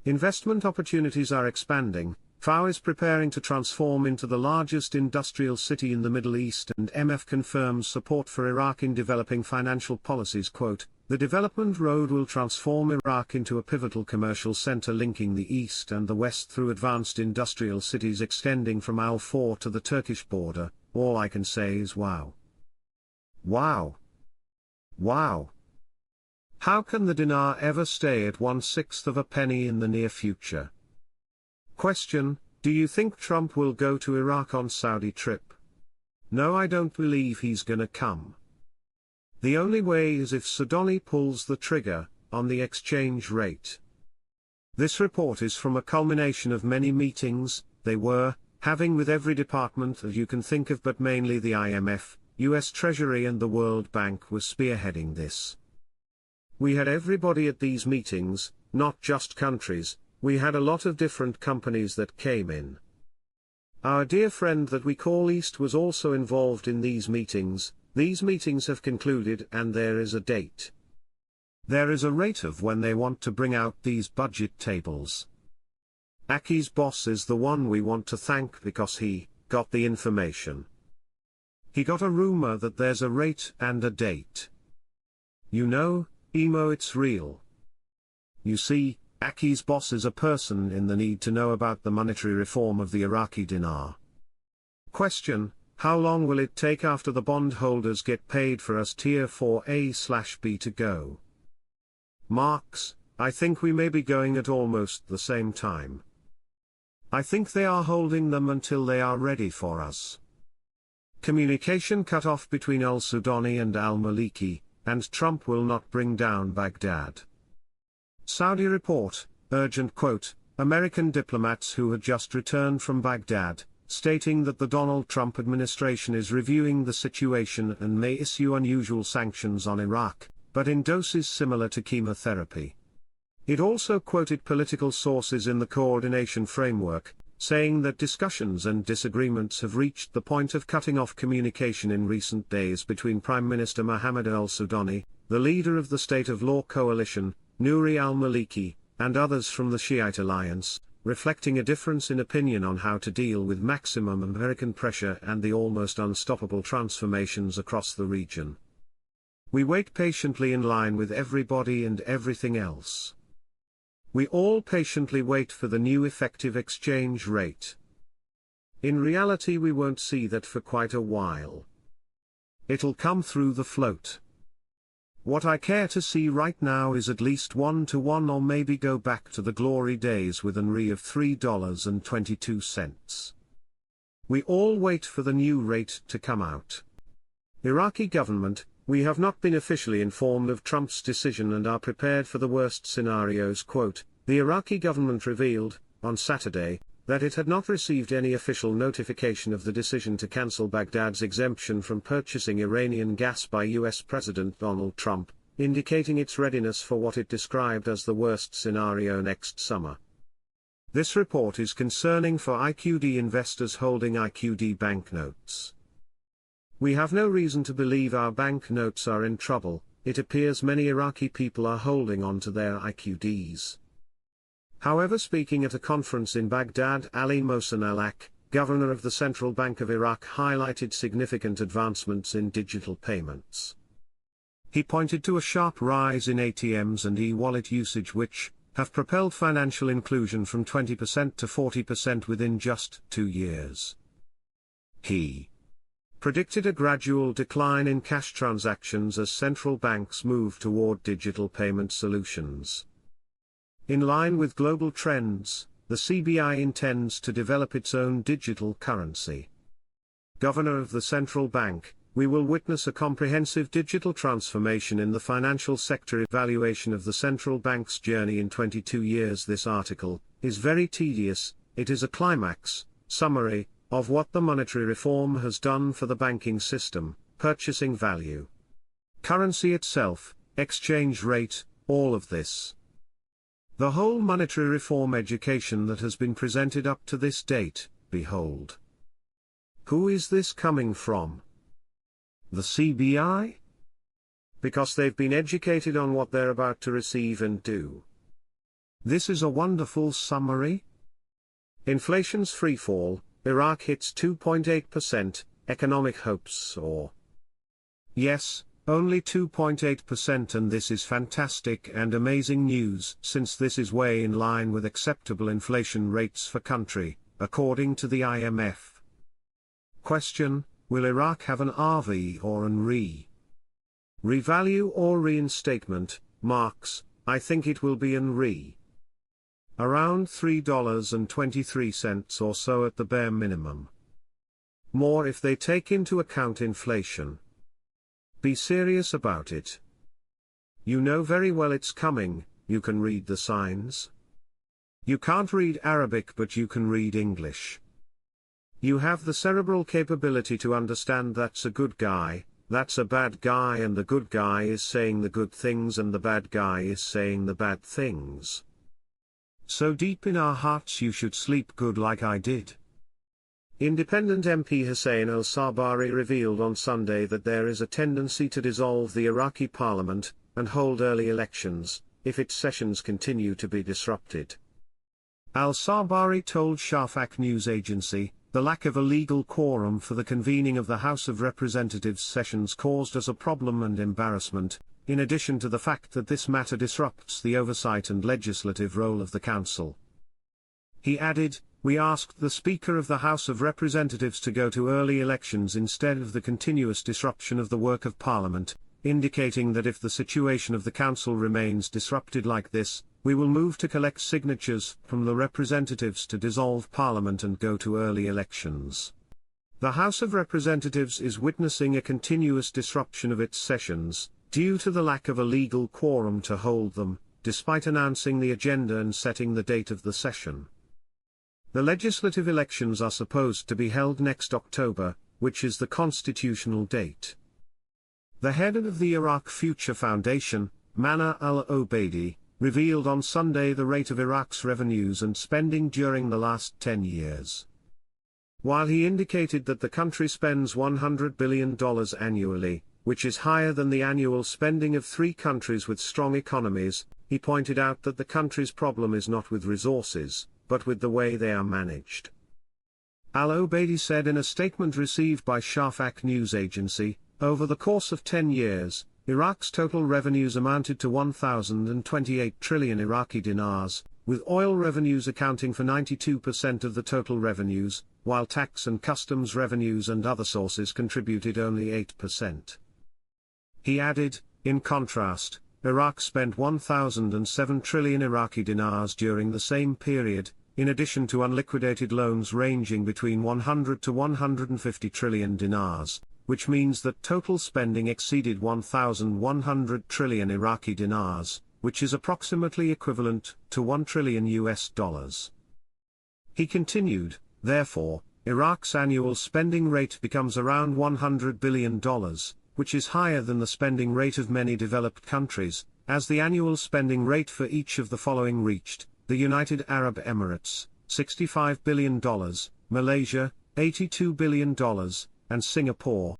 Investment opportunities are expanding. FAO is preparing to transform into the largest industrial city in the Middle East, and MF confirms support for Iraq in developing financial policies. Quote, "The development road will transform Iraq into a pivotal commercial center linking the East and the West through advanced industrial cities extending from Al Faw to the Turkish border. All I can say is wow. Wow. Wow. How can the dinar ever stay at 1/6 of a penny in the near future?" Question: do you think Trump will go to Iraq on Saudi trip? No, I don't believe he's gonna come. The only way is if Sudani pulls the trigger on the exchange rate. This report is from a culmination of many meetings they were having with every department that you can think of, but mainly the IMF, US Treasury and the World Bank was spearheading this. We had everybody at these meetings, not just countries. We had a lot of different companies that came in. Our dear friend that we call East was also involved in these meetings. These meetings have concluded and there is a date. There is a rate of when they want to bring out these budget tables. Aki's boss is the one we want to thank because he got the information. He got a rumor that there's a rate and a date. You know, Emo, it's real. You see, Aki's boss is a person in the need to know about the monetary reform of the Iraqi dinar. Question: how long will it take after the bondholders get paid for us Tier 4A/B to go? Marks: I think we may be going at almost the same time. I think they are holding them until they are ready for us. Communication cut off between al-Sudani and al-Maliki, and Trump will not bring down Baghdad. Saudi report, urgent quote, American diplomats who had just returned from Baghdad, stating that the Donald Trump administration is reviewing the situation and may issue unusual sanctions on Iraq, but in doses similar to chemotherapy. It also quoted political sources in the coordination framework, saying that discussions and disagreements have reached the point of cutting off communication in recent days between Prime Minister Mohammed al-Sudani, the leader of the State of Law Coalition, Nouri al-Maliki, and others from the Shiite alliance, reflecting a difference in opinion on how to deal with maximum American pressure and the almost unstoppable transformations across the region. We wait patiently in line with everybody and everything else. We all patiently wait for the new effective exchange rate. In reality, we won't see that for quite a while. It'll come through the float. What I care to see right now is at least 1-to-1 or maybe go back to the glory days with an RE of $3.22. We all wait for the new rate to come out. Iraqi government, we have not been officially informed of Trump's decision and are prepared for the worst scenarios. Quote, the Iraqi government revealed, on Saturday, that it had not received any official notification of the decision to cancel Baghdad's exemption from purchasing Iranian gas by US President Donald Trump, indicating its readiness for what it described as the worst scenario next summer. This report is concerning for IQD investors holding IQD banknotes. We have no reason to believe our banknotes are in trouble. It appears many Iraqi people are holding on to their IQDs. However, speaking at a conference in Baghdad, Ali Mohsen Al-Ak, governor of the Central Bank of Iraq, highlighted significant advancements in digital payments. He pointed to a sharp rise in ATMs and e-wallet usage which have propelled financial inclusion from 20% to 40% within just 2 years. He predicted a gradual decline in cash transactions as central banks move toward digital payment solutions. In line with global trends, the CBI intends to develop its own digital currency. Governor of the central bank, we will witness a comprehensive digital transformation in the financial sector. Evaluation of the central bank's journey in 22 years. This article is very tedious. It is a climax, summary, of what the monetary reform has done for the banking system, purchasing value, currency itself, exchange rate, all of this. The whole monetary reform education that has been presented up to this date, behold. Who is this coming from? The CBI? Because they've been educated on what they're about to receive and do. This is a wonderful summary. Inflation's freefall, Iraq hits 2.8%, economic hopes soar. Yes, only 2.8%, and this is fantastic and amazing news, since this is way in line with acceptable inflation rates for country, according to the IMF. Question: will Iraq have an RV or an revalue or reinstatement? Marks: I think it will be an around $3.23 or so at the bare minimum. More if they take into account inflation. Be serious about it. You know very well it's coming, you can read the signs. You can't read Arabic, but you can read English. You have the cerebral capability to understand that's a good guy, that's a bad guy, and the good guy is saying the good things and the bad guy is saying the bad things. So deep in our hearts you should sleep good like I did. Independent MP Hussein al-Sabari revealed on Sunday that there is a tendency to dissolve the Iraqi parliament, and hold early elections, if its sessions continue to be disrupted. Al-Sabari told Shafaq news agency, the lack of a legal quorum for the convening of the House of Representatives sessions caused us a problem and embarrassment, in addition to the fact that this matter disrupts the oversight and legislative role of the Council. He added, we asked the Speaker of the House of Representatives to go to early elections instead of the continuous disruption of the work of Parliament, indicating that if the situation of the Council remains disrupted like this, we will move to collect signatures from the representatives to dissolve Parliament and go to early elections. The House of Representatives is witnessing a continuous disruption of its sessions, due to the lack of a legal quorum to hold them, despite announcing the agenda and setting the date of the session. The legislative elections are supposed to be held next October, which is the constitutional date. The head of the Iraq Future Foundation, Mana al-Obeidi, revealed on Sunday the rate of Iraq's revenues and spending during the last 10 years. While he indicated that the country spends $100 billion annually, which is higher than the annual spending of 3 countries with strong economies, he pointed out that the country's problem is not with resources, but with the way they are managed. Al-Obeidi said in a statement received by Shafaq news agency, over the course of 10 years, Iraq's total revenues amounted to 1,028 trillion Iraqi dinars, with oil revenues accounting for 92% of the total revenues, while tax and customs revenues and other sources contributed only 8%. He added, in contrast, Iraq spent 1,007 trillion Iraqi dinars during the same period, in addition to unliquidated loans ranging between 100 to 150 trillion dinars, which means that total spending exceeded 1,100 trillion Iraqi dinars, which is approximately equivalent to $1 trillion. He continued, therefore, Iraq's annual spending rate becomes around $100 billion, which is higher than the spending rate of many developed countries, as the annual spending rate for each of the following reached: the United Arab Emirates, $65 billion, Malaysia, $82 billion, and Singapore,